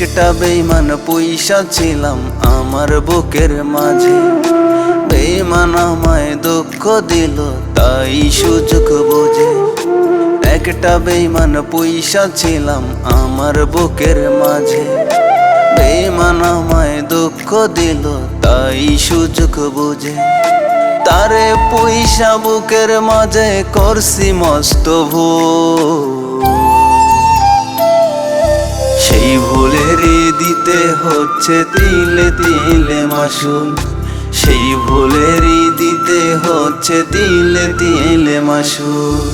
একটা বেঈমান পয়সা ছিলাম আমার বুকের মাঝে, বেঈমান আমায় দুঃখ দিল তাই সুযোগ বুঝে। একটা বেঈমান পয়সা ছিলাম আমার বুকের মাঝে, বেঈমান আমায় দুঃখ দিল তাই সুযোগ বুঝে। তারে পয়সা বুকের মাঝে করছি মস্ত ভুল, সেই ভুলেরই দিতে হচ্ছে তিলে তিলে মাসুল, সেই ভুলেরই দিতে হচ্ছে তিলে তিলে মাসুল।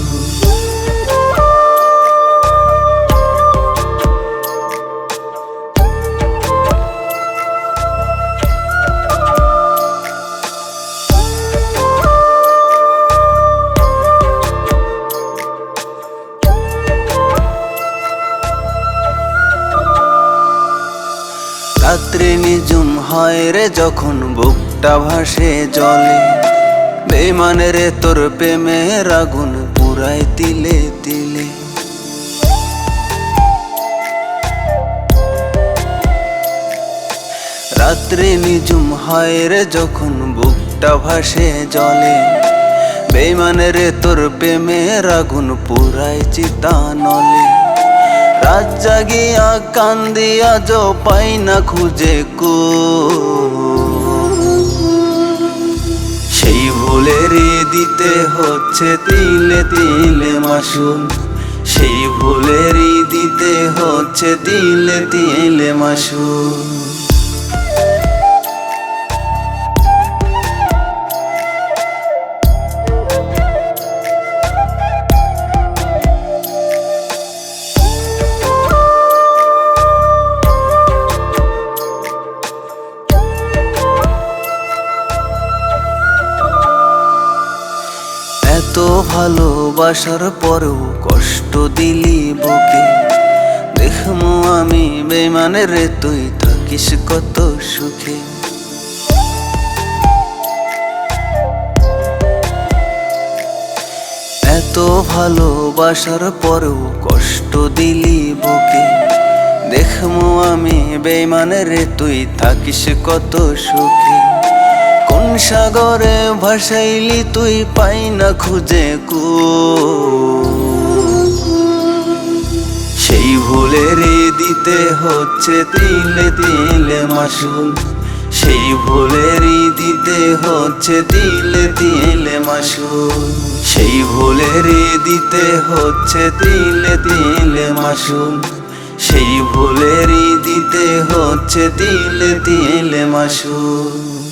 রাত্রি নিঝুম হয় রে যখন বুকটা ভাসে জলে, বেঈমানের তোর প্রেমের আগুন পুরায় তিলে তিলে। রাত্রি নিঝুম হয় রে যখন বুকটা ভাসে জলে, বেঈমানের তোর প্রেমের আগুন পুরায় চিতা নলে। রাত জাগিয়া কান্দিয়া যো পাই না খুঁজে কো, সেই ভুলেরই দিতে হচ্ছে তিলে তিলে মাসুল, সেই ভুলেরই দিতে হচ্ছে তিলে তিলে মাসুল। এত ভালোবাসার পরেও কষ্ট দিলি বুকে, দেখমু আমি বেঈমানের রে তুই থাকিস কত সুখে। এত ভালোবাসার পরেও কষ্ট দিলি বুকে, দেখমু আমি বেঈমানের রে তুই থাকিস কত সুখে। কোন সাগরে ভাসাইলি তুই পাই না খুঁজে কো, সেই ভুলেরই দিতে হচ্ছে তিলে তিলে মাসুল, সেই ভুলেরই দিতে হচ্ছে তিলে তিলে মাসুল, সেই ভুলেরই দিতে হচ্ছে তিলে তিলে মাসুল, সেই ভুলেরই দিতে হচ্ছে তিলে তিলে মাসুল।